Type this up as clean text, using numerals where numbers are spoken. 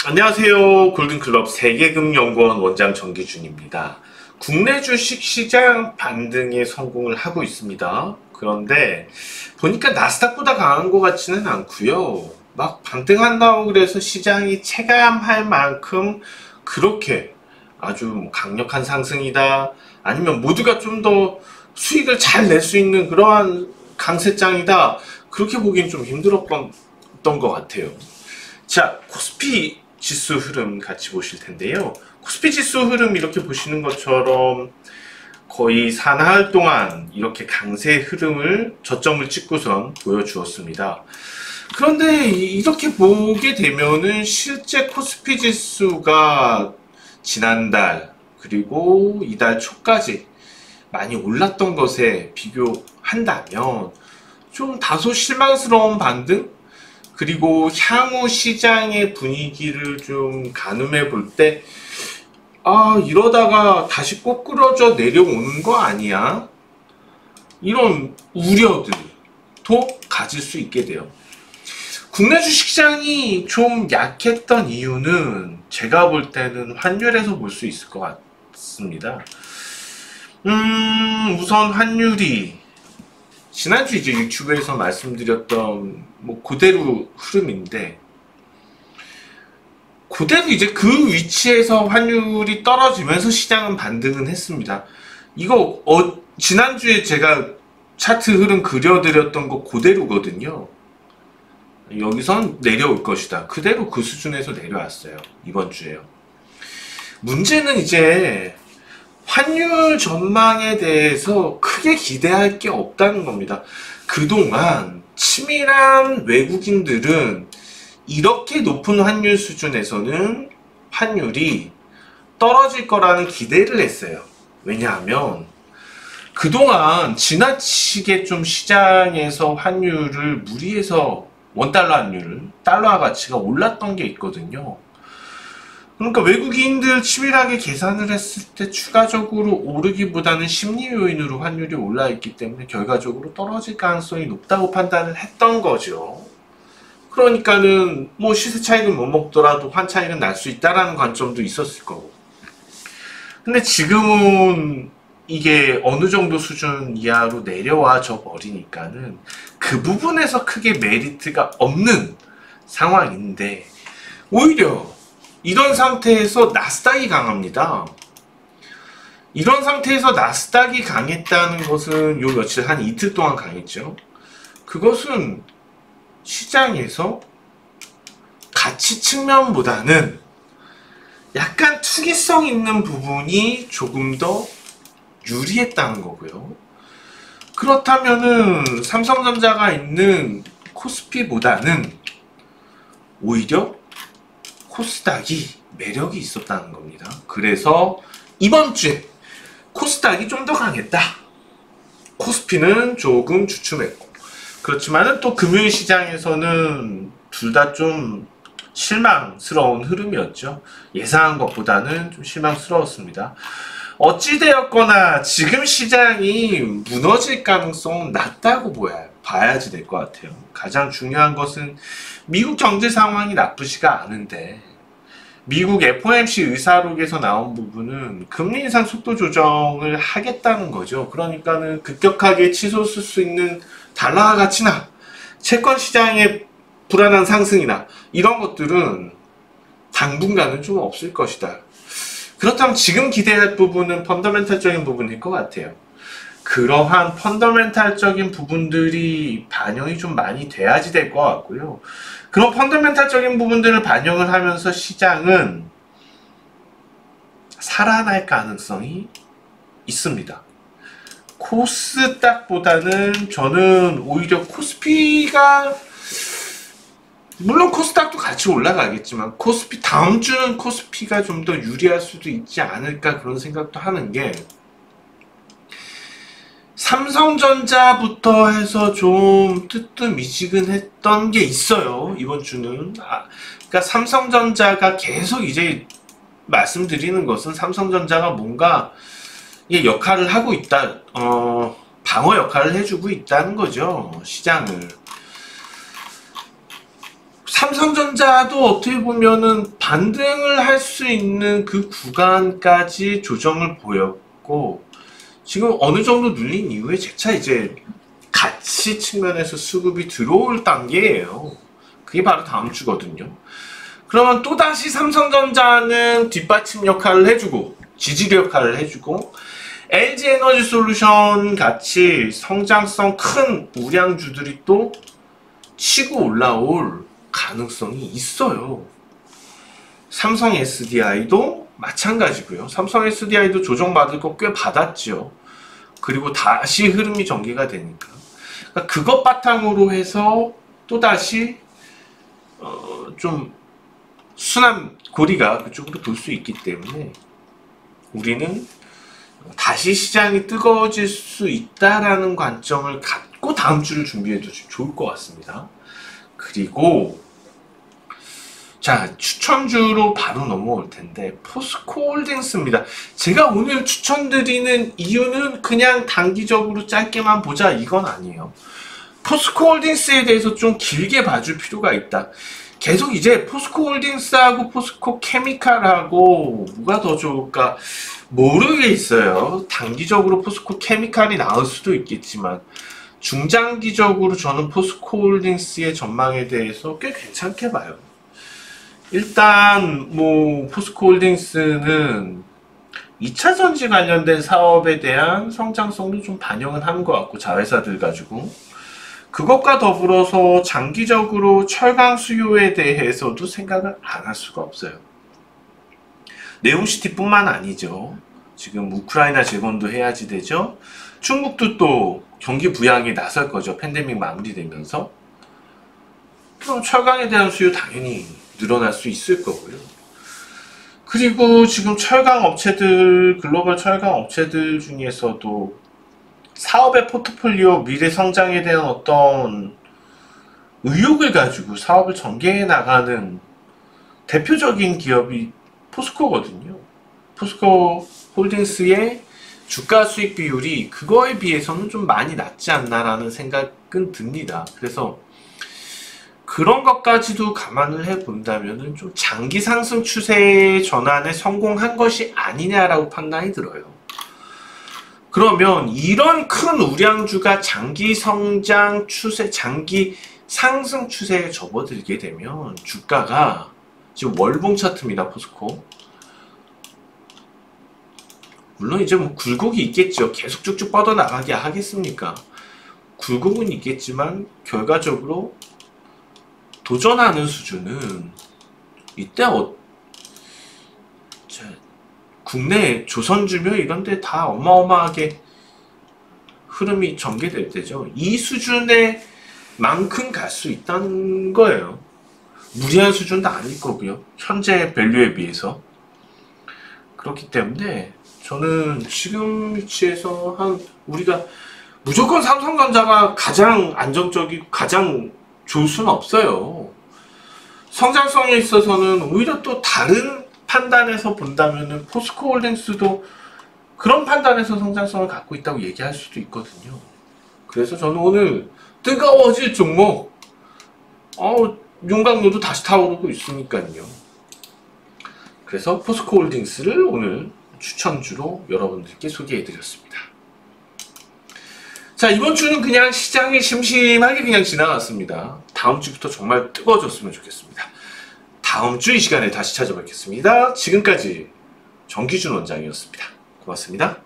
안녕하세요. 골든클럽 세계금연구원 원장 정기준입니다. 국내 주식 시장 반등에 성공을 하고 있습니다. 그런데 보니까 나스닥보다 강한 것 같지는 않고요. 막 반등한다고 그래서 시장이 체감할 만큼 그렇게 아주 강력한 상승이다, 아니면 모두가 좀 더 수익을 잘 낼 수 있는 그러한 강세장이다, 그렇게 보기엔 좀 힘들었던 것 같아요. 자, 코스피 지수 흐름 같이 보실 텐데요. 코스피 지수 흐름 이렇게 보시는 것처럼 거의 사나흘 동안 이렇게 강세 흐름을 저점을 찍고선 보여주었습니다. 그런데 이렇게 보게 되면은 실제 코스피 지수가 지난달 그리고 이달 초까지 많이 올랐던 것에 비교한다면 좀 다소 실망스러운 반등? 그리고 향후 시장의 분위기를 좀 가늠해 볼 때, 이러다가 다시 꼬꾸러져 내려오는 거 아니야? 이런 우려들도 가질 수 있게 돼요. 국내 주식시장이 좀 약했던 이유는 제가 볼 때는 환율에서 볼 수 있을 것 같습니다. 우선 환율이 지난주 이제 유튜브에서 말씀드렸던 그대로 흐름인데, 그대로 이제 그 위치에서 환율이 떨어지면서 시장은 반등은 했습니다. 이거 지난주에 제가 차트 흐름 그려드렸던 거 그대로거든요. 여기선 내려올 것이다. 그대로 그 수준에서 내려왔어요. 이번 주에요. 문제는 이제 환율 전망에 대해서 크게 기대할 게 없다는 겁니다. 그동안 치밀한 외국인들은 이렇게 높은 환율 수준에서는 환율이 떨어질 거라는 기대를 했어요. 왜냐하면 그동안 지나치게 좀 시장에서 환율을 무리해서 원달러 환율, 달러 가치가 올랐던 게 있거든요. 그러니까 외국인들 치밀하게 계산을 했을 때 추가적으로 오르기보다는 심리 요인으로 환율이 올라있기 때문에 결과적으로 떨어질 가능성이 높다고 판단을 했던 거죠. 그러니까는 시세 차익은 못 먹더라도 환 차익은 날 수 있다라는 관점도 있었을 거고. 근데 지금은 이게 어느 정도 수준 이하로 내려와져 버리니까는 그 부분에서 크게 메리트가 없는 상황인데, 오히려 이런 상태에서 나스닥이 강합니다. 이런 상태에서 나스닥이 강했다는 것은 요 며칠 한 이틀 동안 강했죠. 그것은 시장에서 가치 측면보다는 약간 투기성 있는 부분이 조금 더 유리했다는 거고요. 그렇다면은 삼성전자가 있는 코스피보다는 오히려 코스닥이 매력이 있었다는 겁니다. 그래서 이번 주에 코스닥이 좀 더 강했다. 코스피는 조금 주춤했고. 그렇지만은 또 금융시장에서는 둘 다 좀 실망스러운 흐름이었죠. 예상한 것보다는 좀 실망스러웠습니다. 어찌되었거나 지금 시장이 무너질 가능성은 낮다고 봐야지 될 것 같아요. 가장 중요한 것은 미국 경제 상황이 나쁘지가 않은데, 미국 FOMC 의사록에서 나온 부분은 금리 인상 속도 조정을 하겠다는 거죠. 그러니까는 급격하게 치솟을 수 있는 달러 가치나 채권 시장의 불안한 상승이나 이런 것들은 당분간은 좀 없을 것이다. 그렇다면 지금 기대할 부분은 펀더멘탈적인 부분일 것 같아요. 그러한 펀더멘탈적인 부분들이 반영이 좀 많이 돼야지 될 것 같고요. 그런 펀더멘탈적인 부분들을 반영을 하면서 시장은 살아날 가능성이 있습니다. 코스닥보다는 저는 오히려 코스피가, 물론 코스닥도 같이 올라가겠지만 코스피 다음 주는 코스피가 좀 더 유리할 수도 있지 않을까, 그런 생각도 하는 게, 삼성전자부터 해서 좀 뜨뜻미지근했던 게 있어요. 이번 주는. 그러니까 삼성전자가 계속 이제 말씀드리는 것은 삼성전자가 뭔가 역할을 하고 있다. 방어 역할을 해주고 있다는 거죠. 시장을. 삼성전자도 어떻게 보면은 반등을 할 수 있는 그 구간까지 조정을 보였고, 지금 어느 정도 눌린 이후에 재차 이제 가치 측면에서 수급이 들어올 단계예요. 그게 바로 다음 주거든요. 그러면 또다시 삼성전자는 뒷받침 역할을 해주고, 지지리 역할을 해주고, LG에너지솔루션 같이 성장성 큰 우량주들이 또 치고 올라올 가능성이 있어요. 삼성 SDI도 마찬가지고요. 삼성 SDI도 조정받을 거 꽤 받았죠. 그리고 다시 흐름이 전개가 되니까. 그러니까 그것 바탕으로 해서 또다시 좀 순환 고리가 그쪽으로 돌 수 있기 때문에 우리는 다시 시장이 뜨거워질 수 있다라는 관점을 갖고 다음 주를 준비해도 좋을 것 같습니다. 그리고 자, 추천주로 바로 넘어올 텐데 포스코홀딩스입니다. 제가 오늘 추천드리는 이유는 그냥 단기적으로 짧게만 보자 이건 아니에요. 포스코홀딩스에 대해서 좀 길게 봐줄 필요가 있다. 계속 이제 포스코홀딩스하고 포스코케미칼하고 뭐가 더 좋을까 모르겠어요. 단기적으로 포스코케미칼이 나을 수도 있겠지만 중장기적으로 저는 포스코홀딩스의 전망에 대해서 꽤 괜찮게 봐요. 일단 뭐 포스코홀딩스는 2차 전지 관련된 사업에 대한 성장성도 좀 반영은 하는 것 같고, 자회사들 가지고 그것과 더불어서 장기적으로 철강 수요에 대해서도 생각을 안 할 수가 없어요. 네옴시티뿐만 아니죠. 지금 우크라이나 재건도 해야지 되죠. 중국도 또 경기 부양에 나설 거죠. 팬데믹 마무리되면서. 그럼 철강에 대한 수요 당연히 늘어날 수 있을 거고요. 그리고 지금 철강 업체들, 글로벌 철강 업체들 중에서도 사업의 포트폴리오, 미래 성장에 대한 어떤 의욕을 가지고 사업을 전개해 나가는 대표적인 기업이 포스코거든요. 포스코 홀딩스의 주가 수익 비율이 그거에 비해서는 좀 많이 낮지 않나라는 생각은 듭니다. 그래서 그런 것까지도 감안을 해본다면 좀 장기 상승 추세 전환에 성공한 것이 아니냐라고 판단이 들어요. 그러면 이런 큰 우량주가 장기 성장 추세, 장기 상승 추세에 접어들게 되면 주가가 지금 월봉 차트입니다. 포스코. 물론 이제 뭐 굴곡이 있겠죠. 계속 쭉쭉 뻗어나가게 하겠습니까? 굴곡은 있겠지만 결과적으로 도전하는 수준은 이때 국내 조선주묘 이런데 다 어마어마하게 흐름이 전개될 때죠. 이 수준에 만큼 갈 수 있다는 거예요. 무리한 수준도 아닐 거고요. 현재 밸류에 비해서. 그렇기 때문에 저는 지금 위치에서 우리가 무조건 삼성전자가 가장 안정적이고 가장 좋을 수는 없어요. 성장성에 있어서는 오히려 또 다른 판단에서 본다면은 포스코홀딩스도 그런 판단에서 성장성을 갖고 있다고 얘기할 수도 있거든요. 그래서 저는 오늘 뜨거워질 종목, 용광로도 다시 타오르고 있으니까요. 그래서 포스코홀딩스를 오늘 추천주로 여러분들께 소개해드렸습니다. 자, 이번 주는 그냥 시장이 심심하게 그냥 지나갔습니다. 다음 주부터 정말 뜨거워졌으면 좋겠습니다. 다음 주 이 시간에 다시 찾아뵙겠습니다. 지금까지 정기준 원장이었습니다. 고맙습니다.